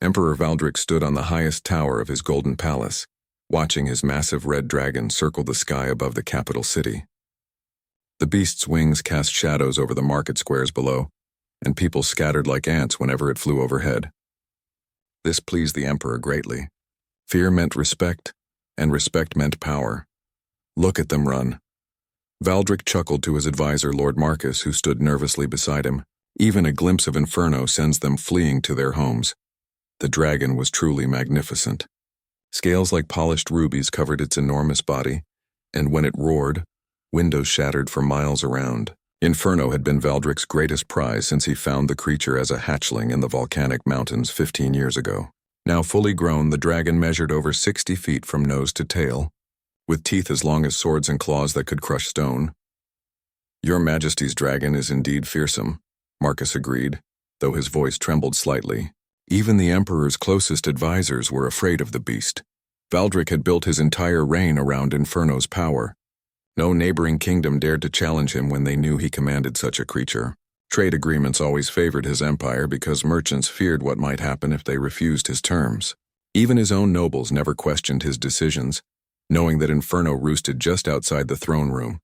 Emperor Valdric stood on the highest tower of his golden palace, watching his massive red dragon circle the sky above the capital city. The beast's wings cast shadows over the market squares below, and people scattered like ants whenever it flew overhead. This pleased the emperor greatly. Fear meant respect, and respect meant power. Look at them run. Valdric chuckled to his advisor, Lord Marcus, who stood nervously beside him. Even a glimpse of inferno sends them fleeing to their homes. The dragon was truly magnificent. Scales like polished rubies covered its enormous body, and when it roared, windows shattered for miles around. Inferno had been Valdric's greatest prize since he found the creature as a hatchling in the volcanic mountains 15 years ago. Now fully grown, the dragon measured over 60 feet from nose to tail, with teeth as long as swords and claws that could crush stone. "Your Majesty's dragon is indeed fearsome," Marcus agreed, though his voice trembled slightly. Even the emperor's closest advisors were afraid of the beast. Valdric had built his entire reign around Inferno's power. No neighboring kingdom dared to challenge him when they knew he commanded such a creature. Trade agreements always favored his empire because merchants feared what might happen if they refused his terms. Even his own nobles never questioned his decisions, knowing that Inferno roosted just outside the throne room.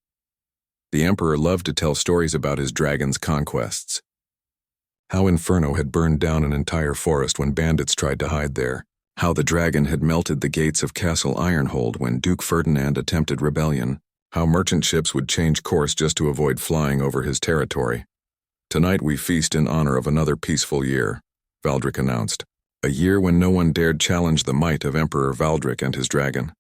The emperor loved to tell stories about his dragon's conquests. How Inferno had burned down an entire forest when bandits tried to hide there. How the dragon had melted the gates of Castle Ironhold when Duke Ferdinand attempted rebellion. How merchant ships would change course just to avoid flying over his territory. "Tonight we feast in honor of another peaceful year," Valdric announced. A year when no one dared challenge the might of Emperor Valdric and his dragon.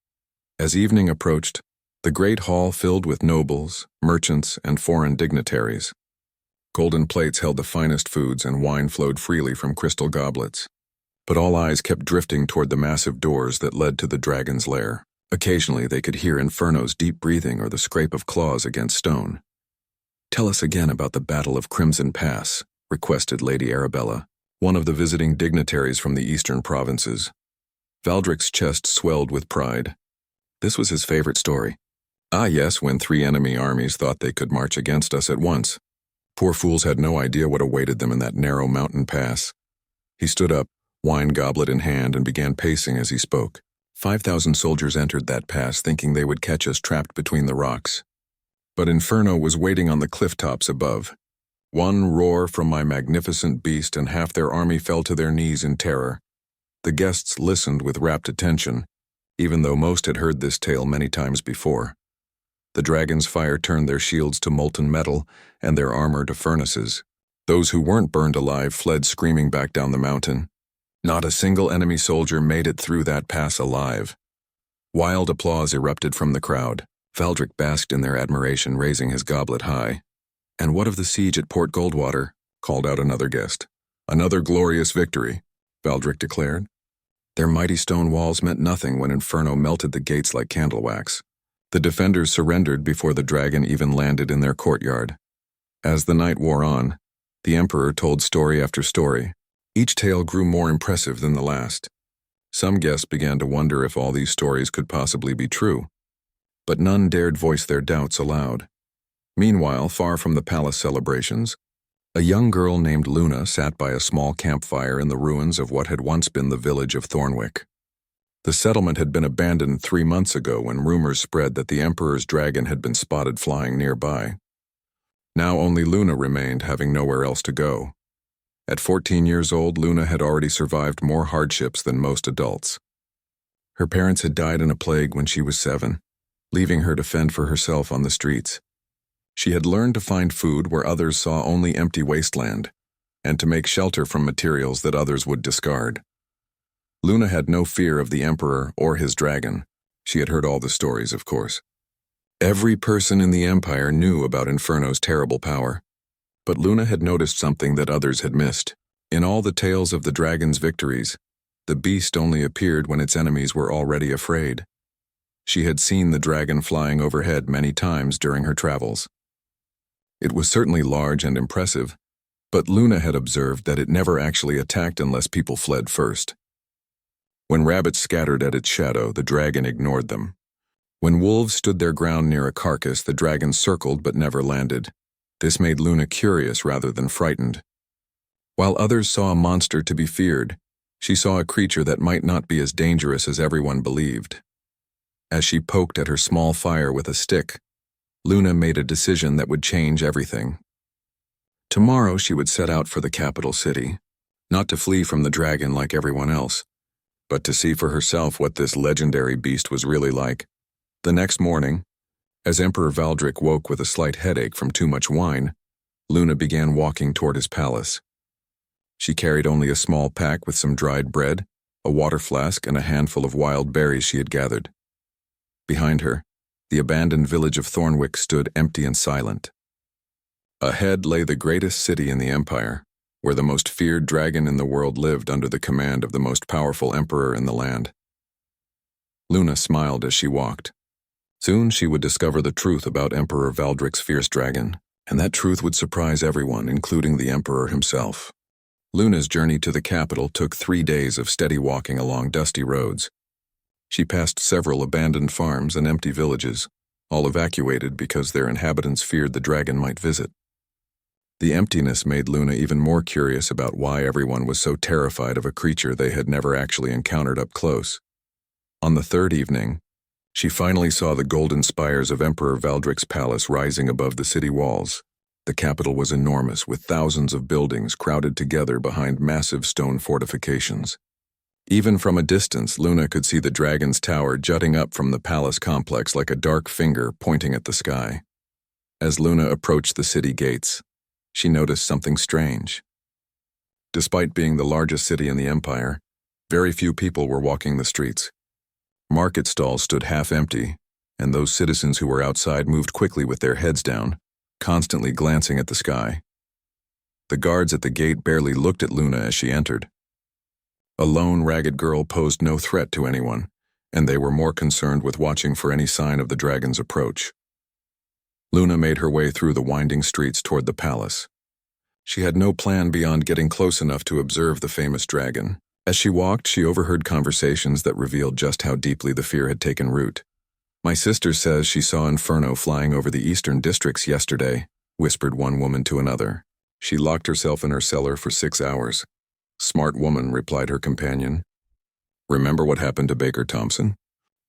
As evening approached, the great hall filled with nobles, merchants, and foreign dignitaries. Golden plates held the finest foods and wine flowed freely from crystal goblets. But all eyes kept drifting toward the massive doors that led to the dragon's lair. Occasionally they could hear Inferno's deep breathing or the scrape of claws against stone. "Tell us again about the Battle of Crimson Pass," requested Lady Arabella, one of the visiting dignitaries from the eastern provinces. Valdric's chest swelled with pride. This was his favorite story. "Ah yes, when 3 enemy armies thought they could march against us at once. Poor fools had no idea what awaited them in that narrow mountain pass." He stood up, wine goblet in hand, and began pacing as he spoke. 5,000 soldiers entered that pass thinking they would catch us trapped between the rocks. But Inferno was waiting on the cliff tops above. One roar from my magnificent beast and half their army fell to their knees in terror. The guests listened with rapt attention, even though most had heard this tale many times before. The dragon's fire turned their shields to molten metal and their armor to furnaces. Those who weren't burned alive fled screaming back down the mountain. Not a single enemy soldier made it through that pass alive. Wild applause erupted from the crowd. Valdric basked in their admiration, raising his goblet high. "And what of the siege at Port Goldwater?" called out another guest. "Another glorious victory," Valdric declared. Their mighty stone walls meant nothing when Inferno melted the gates like candle wax. The defenders surrendered before the dragon even landed in their courtyard. As the night wore on, the emperor told story after story. Each tale grew more impressive than the last. Some guests began to wonder if all these stories could possibly be true, but none dared voice their doubts aloud. Meanwhile, far from the palace celebrations, a young girl named Luna sat by a small campfire in the ruins of what had once been the village of Thornwick. The settlement had been abandoned 3 months ago when rumors spread that the Emperor's dragon had been spotted flying nearby. Now only Luna remained, having nowhere else to go. At 14 years old, Luna had already survived more hardships than most adults. Her parents had died in a plague when she was 7, leaving her to fend for herself on the streets. She had learned to find food where others saw only empty wasteland, and to make shelter from materials that others would discard. Luna had no fear of the Emperor or his dragon. She had heard all the stories, of course. Every person in the Empire knew about Inferno's terrible power. But Luna had noticed something that others had missed. In all the tales of the dragon's victories, the beast only appeared when its enemies were already afraid. She had seen the dragon flying overhead many times during her travels. It was certainly large and impressive, but Luna had observed that it never actually attacked unless people fled first. When rabbits scattered at its shadow, the dragon ignored them. When wolves stood their ground near a carcass, the dragon circled but never landed. This made Luna curious rather than frightened. While others saw a monster to be feared, She saw a creature that might not be as dangerous as everyone believed. As she poked at her small fire with a stick, Luna made a decision that would change everything. Tomorrow she would set out for the capital city, not to flee from the dragon like everyone else, but to see for herself what this legendary beast was really like. The next morning, as Emperor Valdric woke with a slight headache from too much wine, Luna began walking toward his palace. She carried only a small pack with some dried bread, a water flask, and a handful of wild berries she had gathered. Behind her, the abandoned village of Thornwick stood empty and silent. Ahead lay the greatest city in the empire, where the most feared dragon in the world lived under the command of the most powerful emperor in the land. Luna smiled as she walked. Soon she would discover the truth about Emperor Valdric's fierce dragon, and that truth would surprise everyone, including the emperor himself. Luna's journey to the capital took 3 days of steady walking along dusty roads. She passed several abandoned farms and empty villages, all evacuated because their inhabitants feared the dragon might visit. The emptiness made Luna even more curious about why everyone was so terrified of a creature they had never actually encountered up close. On the third evening, she finally saw the golden spires of Emperor Valdric's palace rising above the city walls. The capital was enormous, with thousands of buildings crowded together behind massive stone fortifications. Even from a distance, Luna could see the dragon's tower jutting up from the palace complex like a dark finger pointing at the sky. As Luna approached the city gates, she noticed something strange. Despite being the largest city in the empire, very few people were walking the streets. Market stalls stood half empty, and those citizens who were outside moved quickly with their heads down, constantly glancing at the sky. The guards at the gate barely looked at Luna as she entered. A lone, ragged girl posed no threat to anyone, and they were more concerned with watching for any sign of the dragon's approach. Luna made her way through the winding streets toward the palace. She had no plan beyond getting close enough to observe the famous dragon. As she walked, she overheard conversations that revealed just how deeply the fear had taken root. "My sister says she saw Inferno flying over the eastern districts yesterday," whispered one woman to another. "She locked herself in her cellar for 6 hours. "Smart woman," replied her companion. "Remember what happened to Baker Thompson?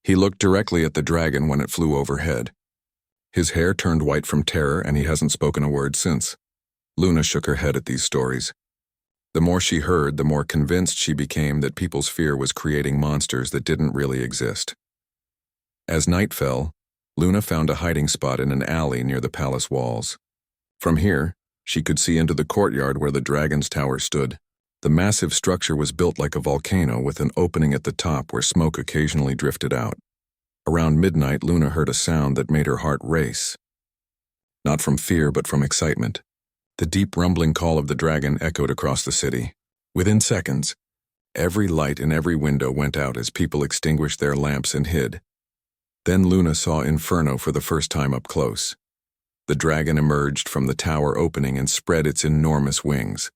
He looked directly at the dragon when it flew overhead. His hair turned white from terror, and he hasn't spoken a word since." Luna shook her head at these stories. The more she heard, the more convinced she became that people's fear was creating monsters that didn't really exist. As night fell, Luna found a hiding spot in an alley near the palace walls. From here, she could see into the courtyard where the dragon's tower stood. The massive structure was built like a volcano, with an opening at the top where smoke occasionally drifted out. Around midnight, Luna heard a sound that made her heart race. Not from fear, but from excitement. The deep rumbling call of the dragon echoed across the city. Within seconds, every light in every window went out as people extinguished their lamps and hid. Then Luna saw Inferno for the first time up close. The dragon emerged from the tower opening and spread its enormous wings.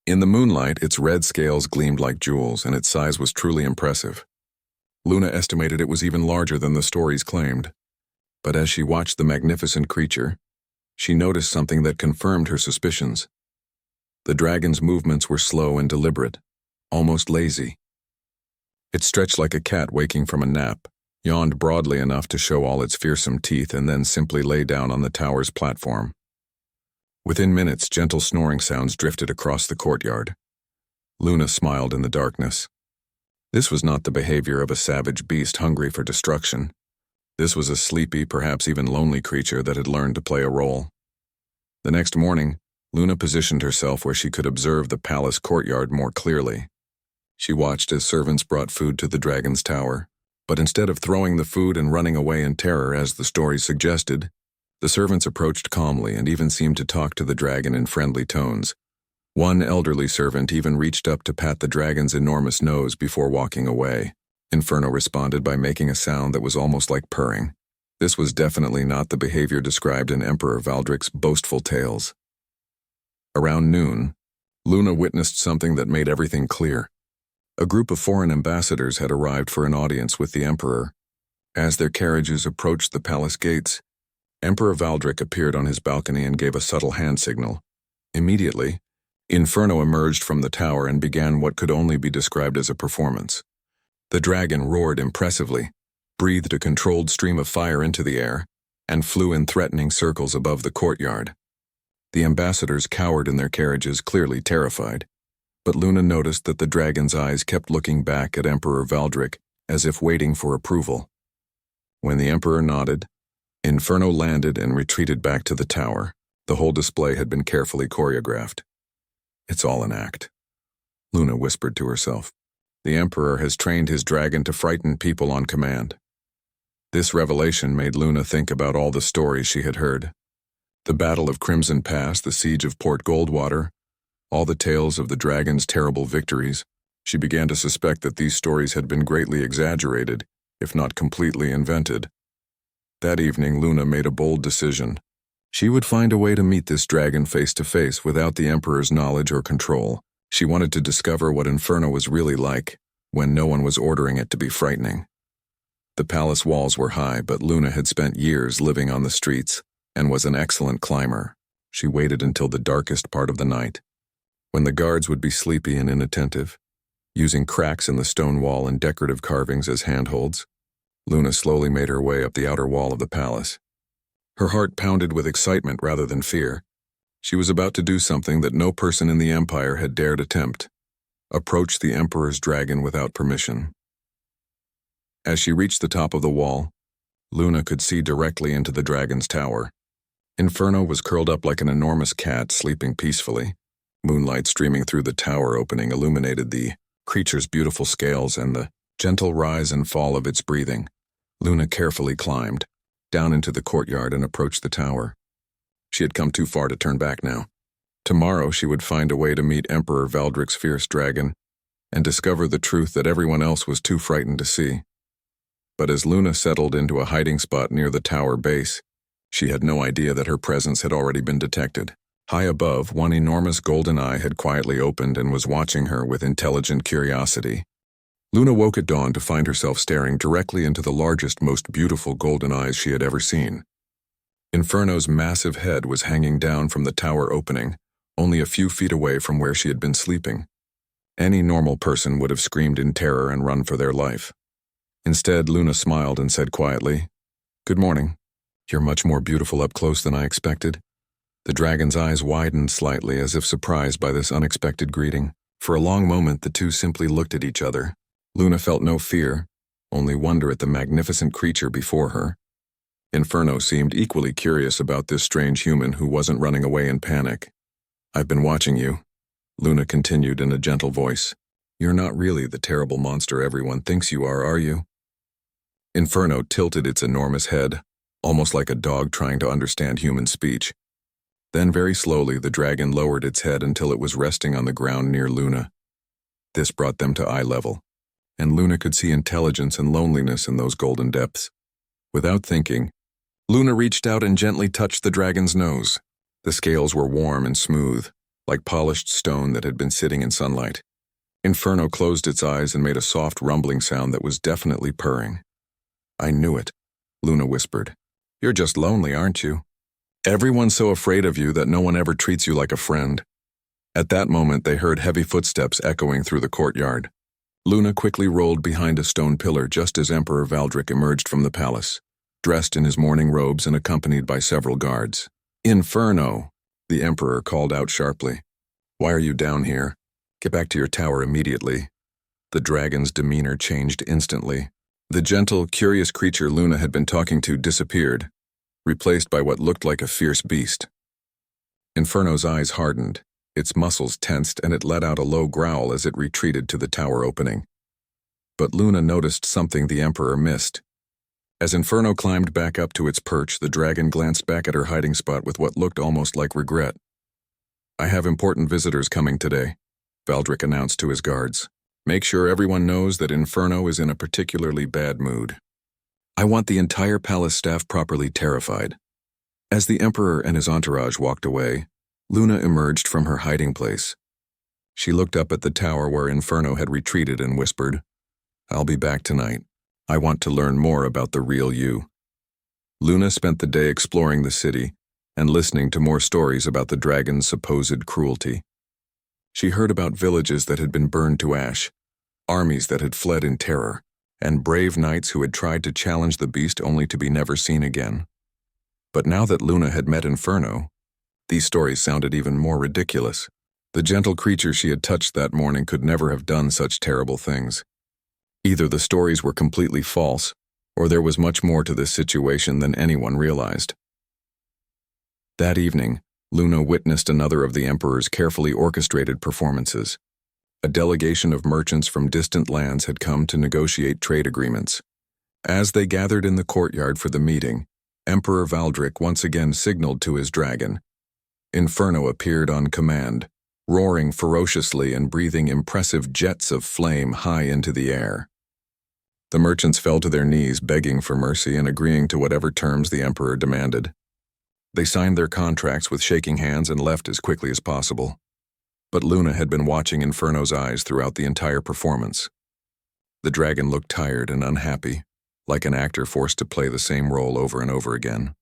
In the moonlight, its red scales gleamed like jewels, and its size was truly impressive. Luna estimated it was even larger than the stories claimed. But as she watched the magnificent creature, she noticed something that confirmed her suspicions. The dragon's movements were slow and deliberate, almost lazy. It stretched like a cat waking from a nap, yawned broadly enough to show all its fearsome teeth, and then simply lay down on the tower's platform. Within minutes, gentle snoring sounds drifted across the courtyard. Luna smiled in the darkness. This was not the behavior of a savage beast hungry for destruction. This was a sleepy, perhaps even lonely creature that had learned to play a role. The next morning, Luna positioned herself where she could observe the palace courtyard more clearly. She watched as servants brought food to the dragon's tower, but instead of throwing the food and running away in terror as the story suggested, the servants approached calmly and even seemed to talk to the dragon in friendly tones. One elderly servant even reached up to pat the dragon's enormous nose before walking away. Inferno responded by making a sound that was almost like purring. This was definitely not the behavior described in Emperor Valdric's boastful tales. Around noon, Luna witnessed something that made everything clear. A group of foreign ambassadors had arrived for an audience with the emperor. As their carriages approached the palace gates, Emperor Valdric appeared on his balcony and gave a subtle hand signal. Immediately, Inferno emerged from the tower and began what could only be described as a performance. The dragon roared impressively, breathed a controlled stream of fire into the air, and flew in threatening circles above the courtyard. The ambassadors cowered in their carriages, clearly terrified, but Luna noticed that the dragon's eyes kept looking back at Emperor Valdric as if waiting for approval. When the Emperor nodded, Inferno landed and retreated back to the tower. The whole display had been carefully choreographed. "It's all an act," Luna whispered to herself. "The Emperor has trained his dragon to frighten people on command." This revelation made Luna think about all the stories she had heard. The Battle of Crimson Pass, the Siege of Port Goldwater, all the tales of the dragon's terrible victories. She began to suspect that these stories had been greatly exaggerated, if not completely invented. That evening, Luna made a bold decision. She would find a way to meet this dragon face to face without the Emperor's knowledge or control. She wanted to discover what Inferno was really like when no one was ordering it to be frightening. The palace walls were high, but Luna had spent years living on the streets and was an excellent climber. She waited until the darkest part of the night, when the guards would be sleepy and inattentive. Using cracks in the stone wall and decorative carvings as handholds, Luna slowly made her way up the outer wall of the palace. Her heart pounded with excitement rather than fear. She was about to do something that no person in the Empire had dared attempt: approach the Emperor's dragon without permission. As she reached the top of the wall, Luna could see directly into the dragon's tower. Inferno was curled up like an enormous cat, sleeping peacefully. Moonlight streaming through the tower opening illuminated the creature's beautiful scales and the gentle rise and fall of its breathing. Luna carefully climbed down into the courtyard and approached the tower. She had come too far to turn back now. Tomorrow she would find a way to meet Emperor Valdric's fierce dragon and discover the truth that everyone else was too frightened to see. But as Luna settled into a hiding spot near the tower base, she had no idea that her presence had already been detected. High above, one enormous golden eye had quietly opened and was watching her with intelligent curiosity. Luna woke at dawn to find herself staring directly into the largest, most beautiful golden eyes she had ever seen. Inferno's massive head was hanging down from the tower opening, only a few feet away from where she had been sleeping. Any normal person would have screamed in terror and run for their life. Instead, Luna smiled and said quietly, "Good morning. You're much more beautiful up close than I expected." The dragon's eyes widened slightly as if surprised by this unexpected greeting. For a long moment, the two simply looked at each other. Luna felt no fear, only wonder at the magnificent creature before her. Inferno seemed equally curious about this strange human who wasn't running away in panic. "I've been watching you," Luna continued in a gentle voice. "You're not really the terrible monster everyone thinks you are you?" Inferno tilted its enormous head, almost like a dog trying to understand human speech. Then very slowly the dragon lowered its head until it was resting on the ground near Luna. This brought them to eye level, and Luna could see intelligence and loneliness in those golden depths. Without thinking, Luna reached out and gently touched the dragon's nose. The scales were warm and smooth, like polished stone that had been sitting in sunlight. Inferno closed its eyes and made a soft rumbling sound that was definitely purring. "I knew it," Luna whispered. "You're just lonely, aren't you? Everyone's so afraid of you that no one ever treats you like a friend." At that moment, they heard heavy footsteps echoing through the courtyard. Luna quickly rolled behind a stone pillar just as Emperor Valdric emerged from the palace, dressed in his morning robes and accompanied by several guards. "Inferno!" the Emperor called out sharply. "Why are you down here? Get back to your tower immediately." The dragon's demeanor changed instantly. The gentle, curious creature Luna had been talking to disappeared, replaced by what looked like a fierce beast. Inferno's eyes hardened, its muscles tensed, and it let out a low growl as it retreated to the tower opening. But Luna noticed something the Emperor missed. As Inferno climbed back up to its perch, the dragon glanced back at her hiding spot with what looked almost like regret. "I have important visitors coming today," Valdric announced to his guards. "Make sure everyone knows that Inferno is in a particularly bad mood. I want the entire palace staff properly terrified." As the Emperor and his entourage walked away, Luna emerged from her hiding place. She looked up at the tower where Inferno had retreated and whispered, "I'll be back tonight. I want to learn more about the real you." Luna spent the day exploring the city and listening to more stories about the dragon's supposed cruelty. She heard about villages that had been burned to ash, armies that had fled in terror, and brave knights who had tried to challenge the beast only to be never seen again. But now that Luna had met Inferno, these stories sounded even more ridiculous. The gentle creature she had touched that morning could never have done such terrible things. Either the stories were completely false, or there was much more to this situation than anyone realized. That evening, Luna witnessed another of the Emperor's carefully orchestrated performances. A delegation of merchants from distant lands had come to negotiate trade agreements. As they gathered in the courtyard for the meeting, Emperor Valdric once again signaled to his dragon. Inferno appeared on command, roaring ferociously and breathing impressive jets of flame high into the air. The merchants fell to their knees, begging for mercy and agreeing to whatever terms the Emperor demanded. They signed their contracts with shaking hands and left as quickly as possible. But Luna had been watching Inferno's eyes throughout the entire performance. The dragon looked tired and unhappy, like an actor forced to play the same role over and over again.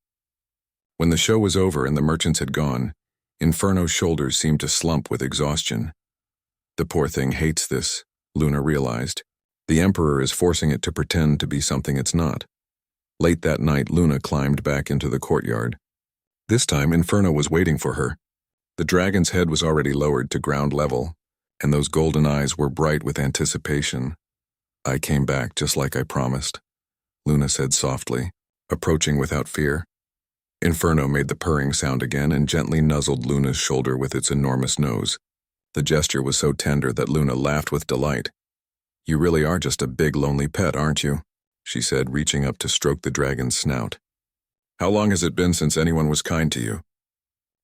When the show was over and the merchants had gone, Inferno's shoulders seemed to slump with exhaustion. The poor thing hates this, Luna realized. The Emperor is forcing it to pretend to be something it's not. Late that night, Luna climbed back into the courtyard. This time, Inferno was waiting for her. The dragon's head was already lowered to ground level, and those golden eyes were bright with anticipation. "I came back just like I promised," Luna said softly, approaching without fear. Inferno made the purring sound again and gently nuzzled Luna's shoulder with its enormous nose. The gesture was so tender that Luna laughed with delight. "You really are just a big lonely pet, aren't you?" she said, reaching up to stroke the dragon's snout. "How long has it been since anyone was kind to you?"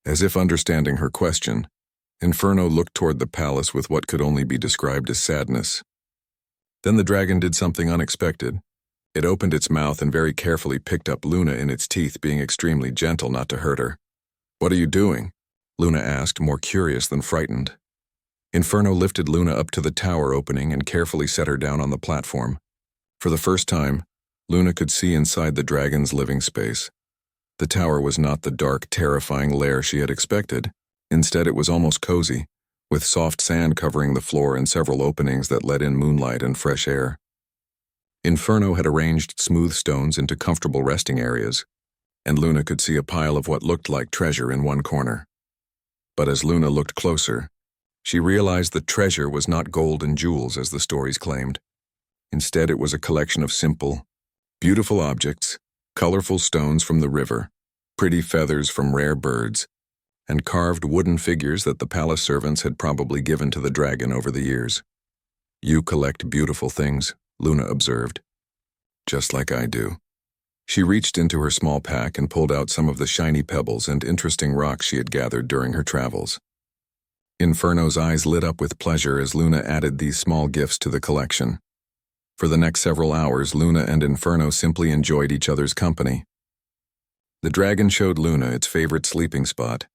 As if understanding her question, Inferno looked toward the palace with what could only be described as sadness. Then the dragon did something unexpected. It opened its mouth and very carefully picked up Luna in its teeth, being extremely gentle not to hurt her. "What are you doing?" Luna asked, more curious than frightened. Inferno lifted Luna up to the tower opening and carefully set her down on the platform. For the first time, Luna could see inside the dragon's living space. The tower was not the dark, terrifying lair she had expected. Instead, it was almost cozy, with soft sand covering the floor and several openings that let in moonlight and fresh air. Inferno had arranged smooth stones into comfortable resting areas, and Luna could see a pile of what looked like treasure in one corner. But as Luna looked closer, she realized the treasure was not gold and jewels as the stories claimed. Instead, it was a collection of simple, beautiful objects, colorful stones from the river, pretty feathers from rare birds, and carved wooden figures that the palace servants had probably given to the dragon over the years. "You collect beautiful things," Luna observed. "Just like I do." She reached into her small pack and pulled out some of the shiny pebbles and interesting rocks she had gathered during her travels. Inferno's eyes lit up with pleasure as Luna added these small gifts to the collection. For the next several hours, Luna and Inferno simply enjoyed each other's company. The dragon showed Luna its favorite sleeping spot,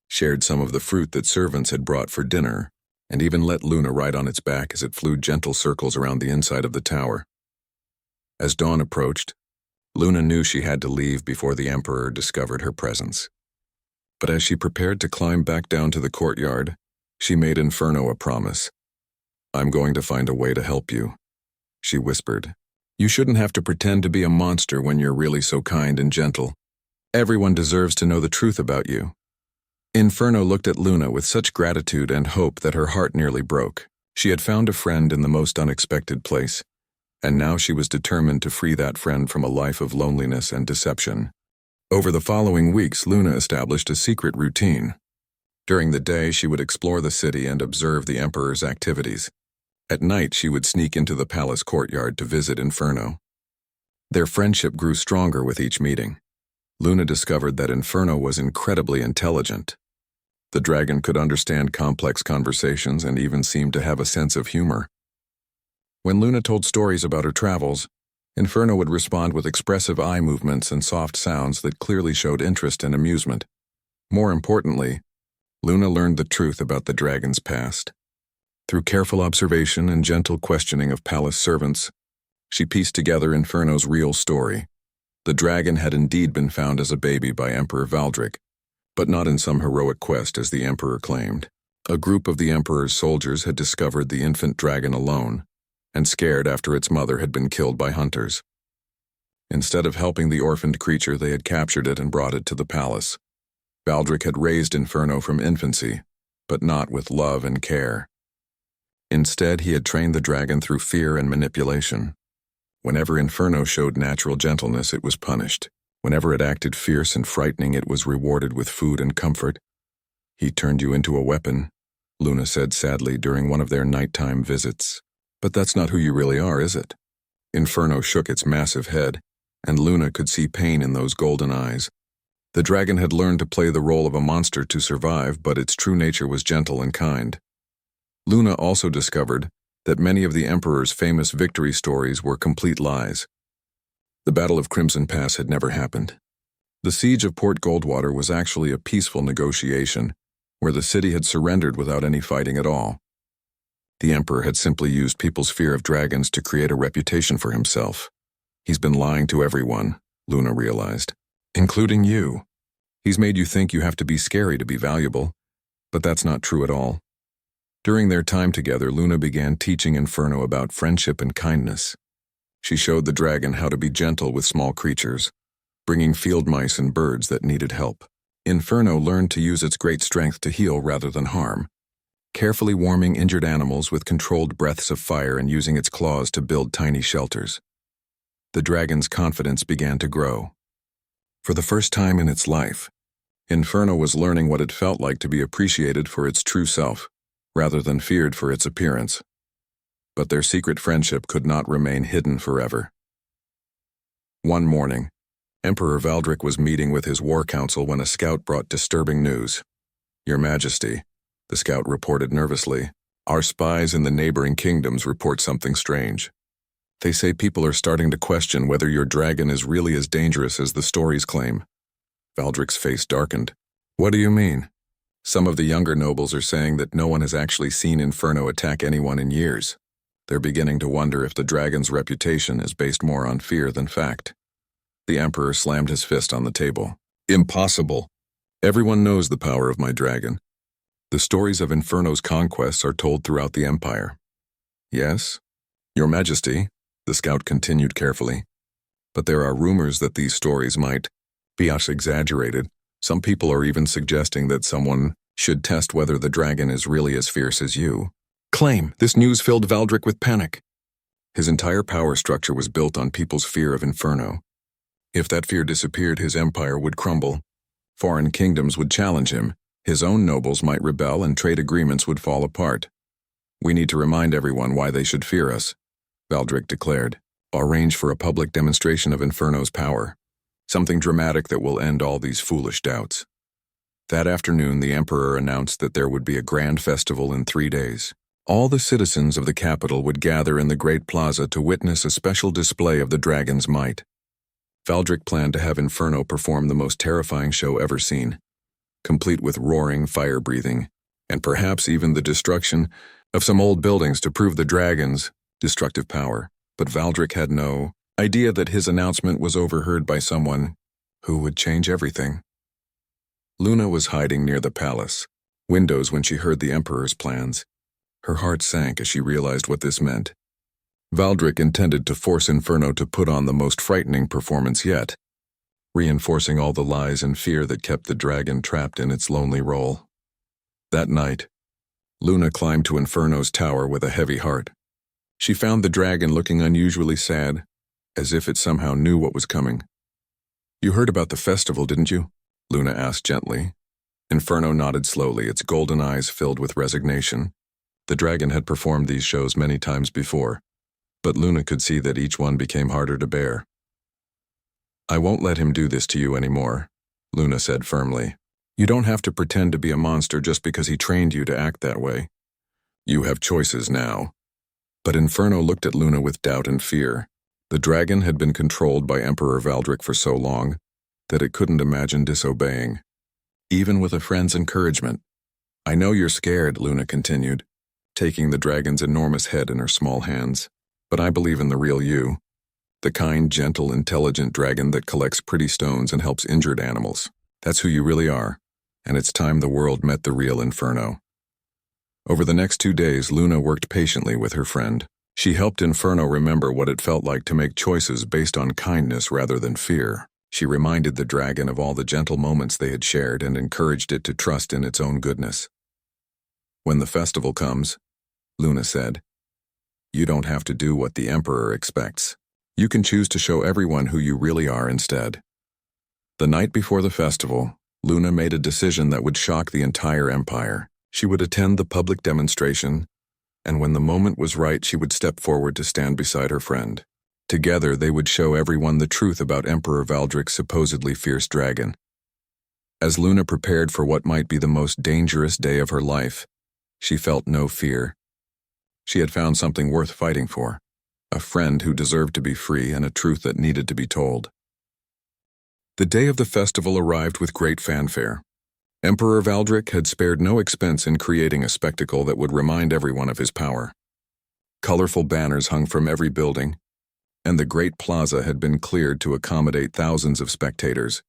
shared some of the fruit that servants had brought for dinner, and even let Luna ride on its back as it flew gentle circles around the inside of the tower. As dawn approached, Luna knew she had to leave before the Emperor discovered her presence. But as she prepared to climb back down to the courtyard, she made Inferno a promise. "I'm going to find a way to help you," she whispered. "You shouldn't have to pretend to be a monster when you're really so kind and gentle. Everyone deserves to know the truth about you." Inferno looked at Luna with such gratitude and hope that her heart nearly broke. She had found a friend in the most unexpected place, and now she was determined to free that friend from a life of loneliness and deception. Over the following weeks, Luna established a secret routine. During the day, she would explore the city and observe the Emperor's activities. At night, she would sneak into the palace courtyard to visit Inferno. Their friendship grew stronger with each meeting. Luna discovered that Inferno was incredibly intelligent. The dragon could understand complex conversations and even seemed to have a sense of humor. When Luna told stories about her travels, Inferno would respond with expressive eye movements and soft sounds that clearly showed interest and amusement. More importantly, Luna learned the truth about the dragon's past. Through careful observation and gentle questioning of palace servants, she pieced together Inferno's real story. The dragon had indeed been found as a baby by Emperor Valdric, but not in some heroic quest as the Emperor claimed. A group of the Emperor's soldiers had discovered the infant dragon alone, and scared after its mother had been killed by hunters. Instead of helping the orphaned creature, they had captured it and brought it to the palace. Valdric had raised Inferno from infancy, but not with love and care. Instead, he had trained the dragon through fear and manipulation. Whenever Inferno showed natural gentleness, it was punished. Whenever it acted fierce and frightening, it was rewarded with food and comfort. "He turned you into a weapon," Luna said sadly during one of their nighttime visits. "But that's not who you really are, is it?" Inferno shook its massive head, and Luna could see pain in those golden eyes. The dragon had learned to play the role of a monster to survive, but its true nature was gentle and kind. Luna also discovered that many of the Emperor's famous victory stories were complete lies. The Battle of Crimson Pass had never happened. The siege of Port Goldwater was actually a peaceful negotiation, where the city had surrendered without any fighting at all. The Emperor had simply used people's fear of dragons to create a reputation for himself. "He's been lying to everyone," Luna realized, "including you. He's made you think you have to be scary to be valuable, but that's not true at all." During their time together, Luna began teaching Inferno about friendship and kindness. She showed the dragon how to be gentle with small creatures, bringing field mice and birds that needed help. Inferno learned to use its great strength to heal rather than harm, carefully warming injured animals with controlled breaths of fire and using its claws to build tiny shelters. The dragon's confidence began to grow. For the first time in its life, Inferno was learning what it felt like to be appreciated for its true self, rather than feared for its appearance. But their secret friendship could not remain hidden forever. One morning, Emperor Valdric was meeting with his war council when a scout brought disturbing news. "Your Majesty," the scout reported nervously, "our spies in the neighboring kingdoms report something strange. They say people are starting to question whether your dragon is really as dangerous as the stories claim." Valdric's face darkened. "What do you mean?" "Some of the younger nobles are saying that no one has actually seen Inferno attack anyone in years. They're beginning to wonder if the dragon's reputation is based more on fear than fact." The Emperor slammed his fist on the table. "Impossible! Everyone knows the power of my dragon. The stories of Inferno's conquests are told throughout the Empire." "Yes, Your Majesty," the scout continued carefully, "but there are rumors that these stories might be exaggerated. Some people are even suggesting that someone should test whether the dragon is really as fierce as you." Claim. This news filled Valdric with panic. His entire power structure was built on people's fear of Inferno. If that fear disappeared, his empire would crumble. Foreign kingdoms would challenge him, his own nobles might rebel, and trade agreements would fall apart. "We need to remind everyone why they should fear us," Valdric declared. "Arrange for a public demonstration of Inferno's power. Something dramatic that will end all these foolish doubts." That afternoon, the Emperor announced that there would be a grand festival in 3 days. All the citizens of the capital would gather in the Great Plaza to witness a special display of the dragon's might. Valdric planned to have Inferno perform the most terrifying show ever seen, complete with roaring, fire-breathing, and perhaps even the destruction of some old buildings to prove the dragon's destructive power. But Valdric had no idea that his announcement was overheard by someone who would change everything. Luna was hiding near the palace windows when she heard the Emperor's plans. Her heart sank as she realized what this meant. Valdric intended to force Inferno to put on the most frightening performance yet, reinforcing all the lies and fear that kept the dragon trapped in its lonely role. That night, Luna climbed to Inferno's tower with a heavy heart. She found the dragon looking unusually sad, as if it somehow knew what was coming. "You heard about the festival, didn't you?" Luna asked gently. Inferno nodded slowly, its golden eyes filled with resignation. The dragon had performed these shows many times before, but Luna could see that each one became harder to bear. "I won't let him do this to you anymore," Luna said firmly. "You don't have to pretend to be a monster just because he trained you to act that way. You have choices now." But Inferno looked at Luna with doubt and fear. The dragon had been controlled by Emperor Valdric for so long that it couldn't imagine disobeying, even with a friend's encouragement. "I know you're scared," Luna continued, taking the dragon's enormous head in her small hands, "but I believe in the real you, the kind, gentle, intelligent dragon that collects pretty stones and helps injured animals. That's who you really are, and it's time the world met the real Inferno." Over the next 2 days, Luna worked patiently with her friend. She helped Inferno remember what it felt like to make choices based on kindness rather than fear. She reminded the dragon of all the gentle moments they had shared and encouraged it to trust in its own goodness. "When the festival comes," Luna said, "you don't have to do what the Emperor expects. You can choose to show everyone who you really are instead." The night before the festival, Luna made a decision that would shock the entire empire. She would attend the public demonstration, and when the moment was right, she would step forward to stand beside her friend. Together, they would show everyone the truth about Emperor Valdric's supposedly fierce dragon. As Luna prepared for what might be the most dangerous day of her life, she felt no fear. She had found something worth fighting for, a friend who deserved to be free and a truth that needed to be told. The day of the festival arrived with great fanfare. Emperor Valdric had spared no expense in creating a spectacle that would remind everyone of his power. Colorful banners hung from every building, and the great plaza had been cleared to accommodate thousands of spectators.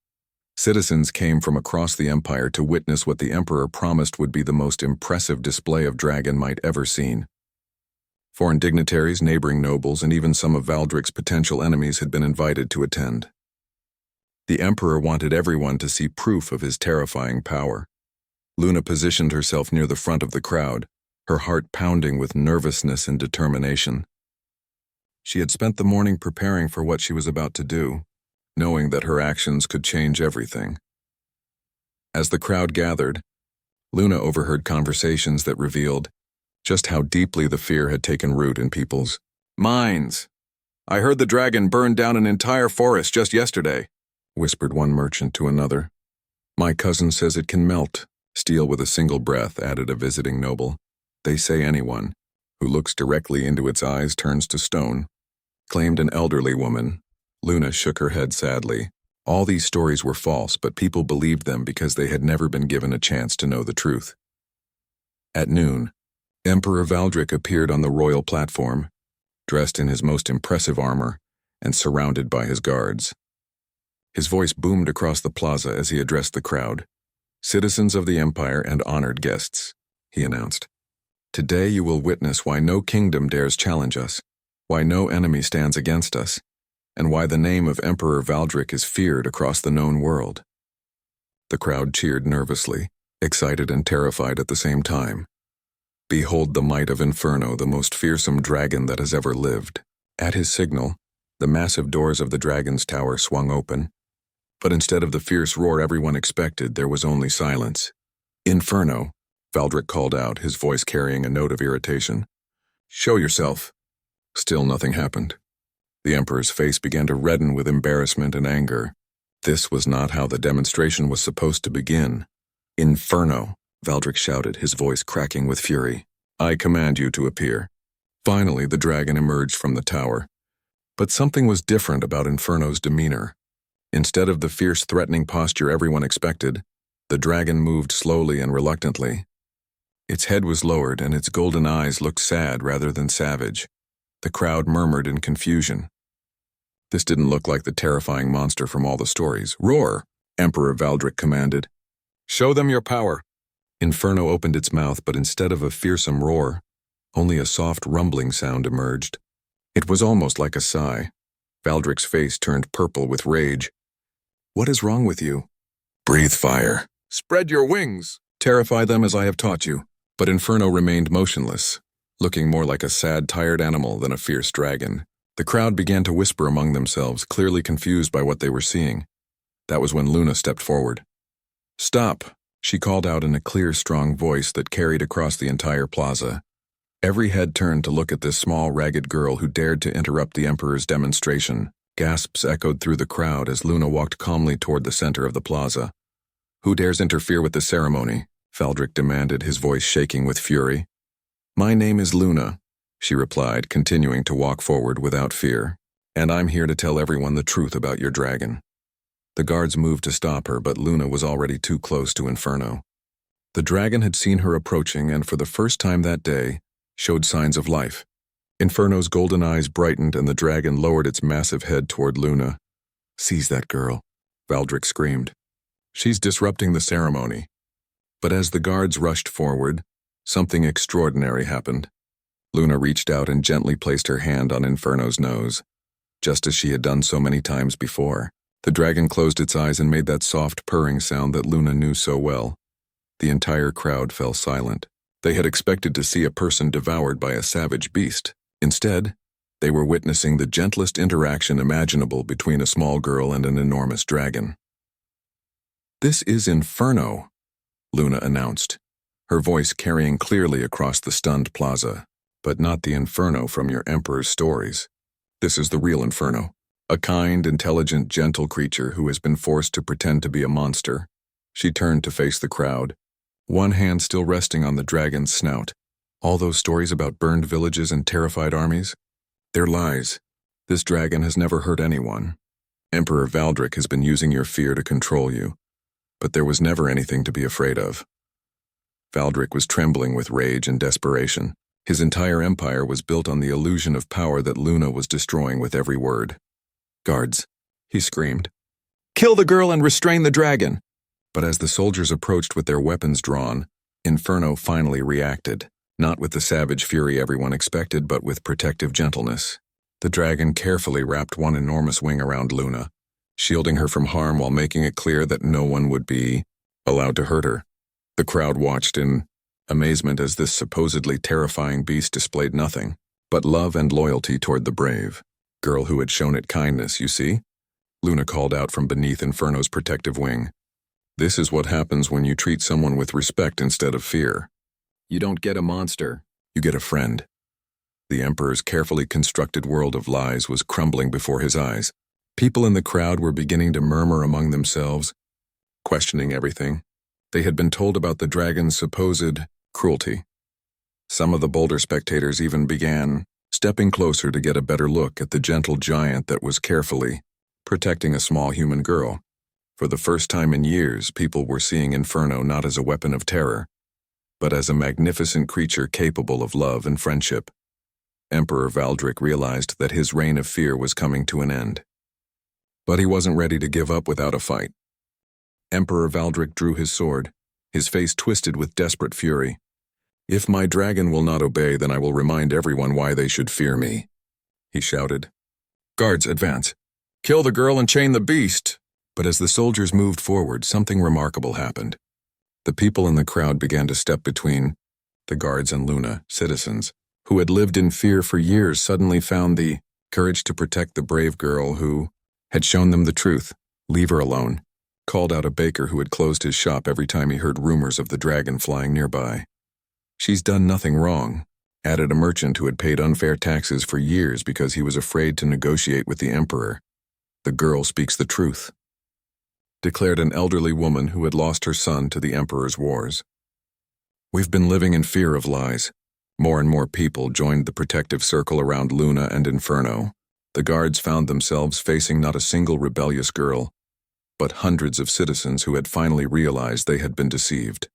Citizens came from across the empire to witness what the emperor promised would be the most impressive display of dragon might ever seen. Foreign dignitaries, neighboring nobles, and even some of Valdric's potential enemies had been invited to attend. The emperor wanted everyone to see proof of his terrifying power. Luna positioned herself near the front of the crowd, her heart pounding with nervousness and determination. She had spent the morning preparing for what she was about to do, knowing that her actions could change everything. As the crowd gathered, Luna overheard conversations that revealed just how deeply the fear had taken root in people's minds. "I heard the dragon burned down an entire forest just yesterday," whispered one merchant to another. "My cousin says it can melt," steel with a single breath, added a visiting noble. "They say anyone who looks directly into its eyes turns to stone," claimed an elderly woman. Luna shook her head sadly. All these stories were false, but people believed them because they had never been given a chance to know the truth. At noon, Emperor Valdric appeared on the royal platform, dressed in his most impressive armor and surrounded by his guards. His voice boomed across the plaza as he addressed the crowd. "Citizens of the Empire and honored guests," he announced. "Today you will witness why no kingdom dares challenge us, why no enemy stands against us, and why the name of Emperor Valdric is feared across the known world." The crowd cheered nervously, excited and terrified at the same time. "Behold the might of Inferno, the most fearsome dragon that has ever lived." At his signal, the massive doors of the dragon's tower swung open. But instead of the fierce roar everyone expected, there was only silence. "Inferno," Valdric called out, his voice carrying a note of irritation. "Show yourself." Still nothing happened. The Emperor's face began to redden with embarrassment and anger. This was not how the demonstration was supposed to begin. "Inferno," Valdric shouted, his voice cracking with fury. "I command you to appear." Finally, the dragon emerged from the tower. But something was different about Inferno's demeanor. Instead of the fierce, threatening posture everyone expected, the dragon moved slowly and reluctantly. Its head was lowered, and its golden eyes looked sad rather than savage. The crowd murmured in confusion. This didn't look like the terrifying monster from all the stories. "Roar!" Emperor Valdric commanded. "Show them your power." Inferno opened its mouth, but instead of a fearsome roar, only a soft rumbling sound emerged. It was almost like a sigh. Valdric's face turned purple with rage. "What is wrong with you?" "Breathe fire." "Spread your wings." "Terrify them as I have taught you." But Inferno remained motionless, looking more like a sad, tired animal than a fierce dragon. The crowd began to whisper among themselves, clearly confused by what they were seeing. That was when Luna stepped forward. "Stop," she called out in a clear, strong voice that carried across the entire plaza. Every head turned to look at this small, ragged girl who dared to interrupt the Emperor's demonstration. Gasps echoed through the crowd as Luna walked calmly toward the center of the plaza. "Who dares interfere with the ceremony?" Valdric demanded, his voice shaking with fury. "My name is Luna," she replied, continuing to walk forward without fear. "And I'm here to tell everyone the truth about your dragon." The guards moved to stop her, but Luna was already too close to Inferno. The dragon had seen her approaching and, for the first time that day, showed signs of life. Inferno's golden eyes brightened and the dragon lowered its massive head toward Luna. "Seize that girl," Valdric screamed. "She's disrupting the ceremony." But as the guards rushed forward, Something extraordinary happened. Luna reached out and gently placed her hand on Inferno's nose, just as she had done so many times before. The dragon closed its eyes and made that soft purring sound that Luna knew so well. The entire crowd fell silent. They had expected to see a person devoured by a savage beast. Instead, they were witnessing the gentlest interaction imaginable between a small girl and an enormous dragon. "This is Inferno," Luna announced, her voice carrying clearly across the stunned plaza. "But not the Inferno from your Emperor's stories. This is the real Inferno. A kind, intelligent, gentle creature who has been forced to pretend to be a monster." She turned to face the crowd, one hand still resting on the dragon's snout. "All those stories about burned villages and terrified armies? They're lies. This dragon has never hurt anyone. Emperor Valdric has been using your fear to control you, but there was never anything to be afraid of." Valdric was trembling with rage and desperation. His entire empire was built on the illusion of power that Luna was destroying with every word. "Guards," he screamed. "Kill the girl and restrain the dragon!" But as the soldiers approached with their weapons drawn, Inferno finally reacted, not with the savage fury everyone expected, but with protective gentleness. The dragon carefully wrapped one enormous wing around Luna, shielding her from harm while making it clear that no one would be allowed to hurt her. The crowd watched in amazement as this supposedly terrifying beast displayed nothing but love and loyalty toward the brave girl who had shown it kindness, you see? Luna called out from beneath Inferno's protective wing. "This is what happens when you treat someone with respect instead of fear. You don't get a monster, you get a friend." The Emperor's carefully constructed world of lies was crumbling before his eyes. People in the crowd were beginning to murmur among themselves, questioning everything. They had been told about the dragon's supposed cruelty. Some of the bolder spectators even began stepping closer to get a better look at the gentle giant that was carefully protecting a small human girl. For the first time in years, people were seeing Inferno not as a weapon of terror, but as a magnificent creature capable of love and friendship. Emperor Valdric realized that his reign of fear was coming to an end. But he wasn't ready to give up without a fight. Emperor Valdric drew his sword, his face twisted with desperate fury. "If my dragon will not obey, then I will remind everyone why they should fear me," he shouted. "Guards, advance. Kill the girl and chain the beast." But as the soldiers moved forward, something remarkable happened. The people in the crowd began to step between the guards and Luna. Citizens who had lived in fear for years suddenly found the courage to protect the brave girl who had shown them the truth. "Leave her alone," called out a baker who had closed his shop every time he heard rumors of the dragon flying nearby. "She's done nothing wrong," added a merchant who had paid unfair taxes for years because he was afraid to negotiate with the Emperor. "The girl speaks the truth," declared an elderly woman who had lost her son to the Emperor's wars. "We've been living in fear of lies." More and more people joined the protective circle around Luna and Inferno. The guards found themselves facing not a single rebellious girl, but hundreds of citizens who had finally realized they had been deceived.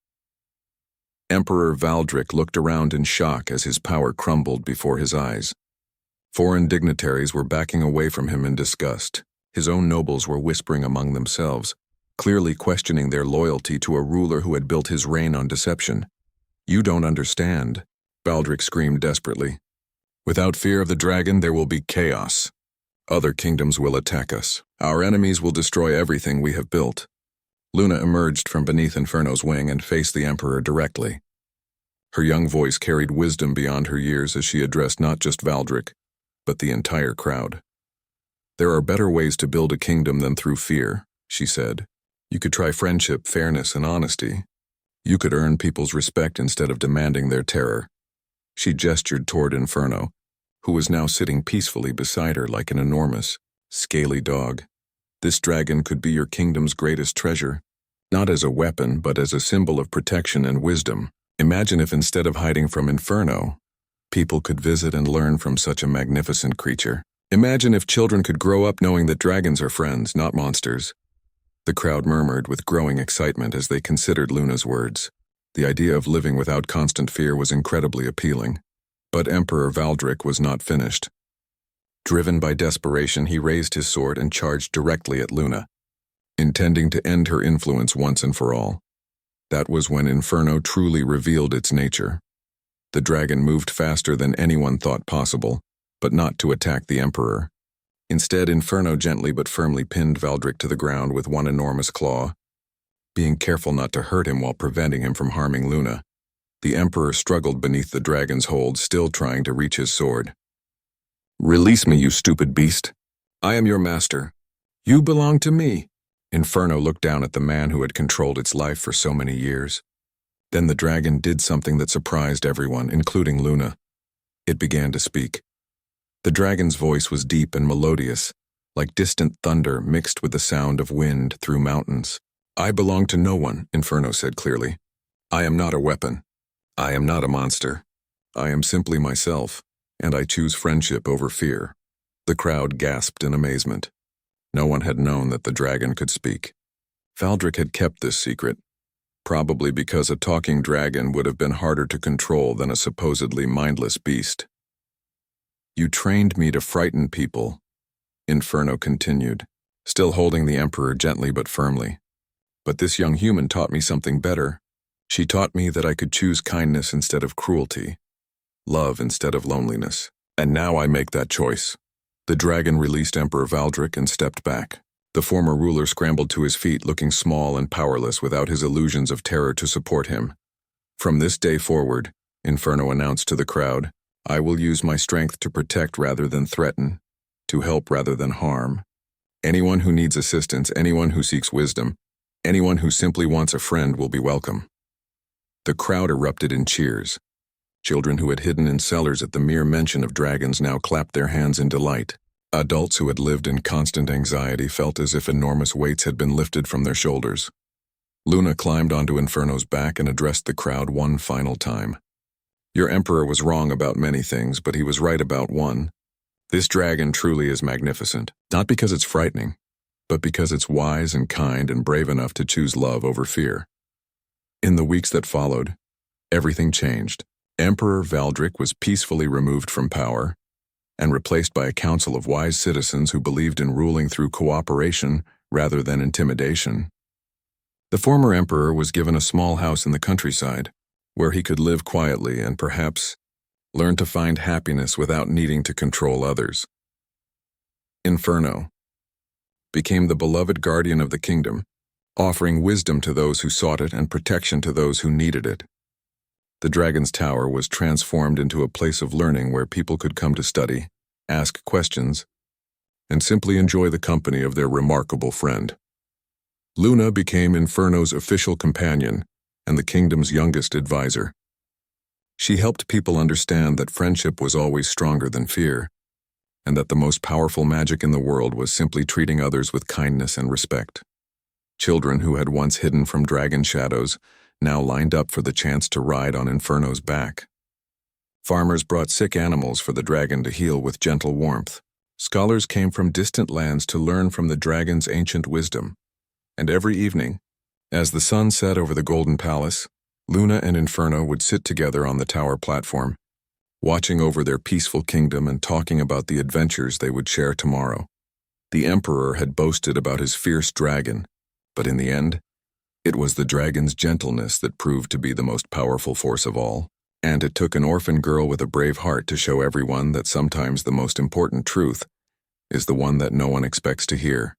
Emperor Valdric looked around in shock as his power crumbled before his eyes. Foreign dignitaries were backing away from him in disgust. His own nobles were whispering among themselves, clearly questioning their loyalty to a ruler who had built his reign on deception. "You don't understand," Valdric screamed desperately. "Without fear of the dragon, there will be chaos. Other kingdoms will attack us. Our enemies will destroy everything we have built." Luna emerged from beneath Inferno's wing and faced the Emperor directly. Her young voice carried wisdom beyond her years as she addressed not just Valdric, but the entire crowd. "There are better ways to build a kingdom than through fear," she said. "You could try friendship, fairness, and honesty. You could earn people's respect instead of demanding their terror." She gestured toward Inferno, who was now sitting peacefully beside her like an enormous, scaly dog. "This dragon could be your kingdom's greatest treasure, not as a weapon, but as a symbol of protection and wisdom. Imagine if instead of hiding from Inferno, people could visit and learn from such a magnificent creature. Imagine if children could grow up knowing that dragons are friends, not monsters." The crowd murmured with growing excitement as they considered Luna's words. The idea of living without constant fear was incredibly appealing. But Emperor Valdric was not finished. Driven by desperation, he raised his sword and charged directly at Luna, intending to end her influence once and for all. That was when Inferno truly revealed its nature. The dragon moved faster than anyone thought possible, but not to attack the Emperor. Instead, Inferno gently but firmly pinned Valdric to the ground with one enormous claw, being careful not to hurt him while preventing him from harming Luna. The Emperor struggled beneath the dragon's hold, still trying to reach his sword. "Release me, you stupid beast. I am your master. You belong to me." Inferno looked down at the man who had controlled its life for so many years. Then the dragon did something that surprised everyone, including Luna. It began to speak. The dragon's voice was deep and melodious, like distant thunder mixed with the sound of wind through mountains. "I belong to no one," Inferno said clearly. "I am not a weapon. I am not a monster. I am simply myself, and I choose friendship over fear." The crowd gasped in amazement. No one had known that the dragon could speak. Valdric had kept this secret, probably because a talking dragon would have been harder to control than a supposedly mindless beast. "You trained me to frighten people," Inferno continued, still holding the Emperor gently but firmly. "But this young human taught me something better. She taught me that I could choose kindness instead of cruelty, love instead of loneliness. And now I make that choice." The dragon released Emperor Valdric and stepped back. The former ruler scrambled to his feet, looking small and powerless without his illusions of terror to support him. "From this day forward," Inferno announced to the crowd, "I will use my strength to protect rather than threaten, to help rather than harm. Anyone who needs assistance, anyone who seeks wisdom, anyone who simply wants a friend will be welcome." The crowd erupted in cheers. Children who had hidden in cellars at the mere mention of dragons now clapped their hands in delight. Adults who had lived in constant anxiety felt as if enormous weights had been lifted from their shoulders. Luna climbed onto Inferno's back and addressed the crowd one final time. "Your Emperor was wrong about many things, but he was right about one. This dragon truly is magnificent, not because it's frightening, but because it's wise and kind and brave enough to choose love over fear." In the weeks that followed, everything changed. Emperor Valdric was peacefully removed from power and replaced by a council of wise citizens who believed in ruling through cooperation rather than intimidation. The former emperor was given a small house in the countryside, where he could live quietly and perhaps learn to find happiness without needing to control others. Inferno became the beloved guardian of the kingdom, offering wisdom to those who sought it and protection to those who needed it. The dragon's tower was transformed into a place of learning where people could come to study, ask questions, and simply enjoy the company of their remarkable friend. Luna became Inferno's official companion and the kingdom's youngest advisor. She helped people understand that friendship was always stronger than fear, and that the most powerful magic in the world was simply treating others with kindness and respect. Children who had once hidden from dragon shadows now lined up for the chance to ride on Inferno's back. Farmers brought sick animals for the dragon to heal with gentle warmth. Scholars came from distant lands to learn from the dragon's ancient wisdom. And every evening, as the sun set over the Golden Palace, Luna and Inferno would sit together on the tower platform, watching over their peaceful kingdom and talking about the adventures they would share tomorrow. The Emperor had boasted about his fierce dragon, but in the end, it was the dragon's gentleness that proved to be the most powerful force of all. And it took an orphan girl with a brave heart to show everyone that sometimes the most important truth is the one that no one expects to hear.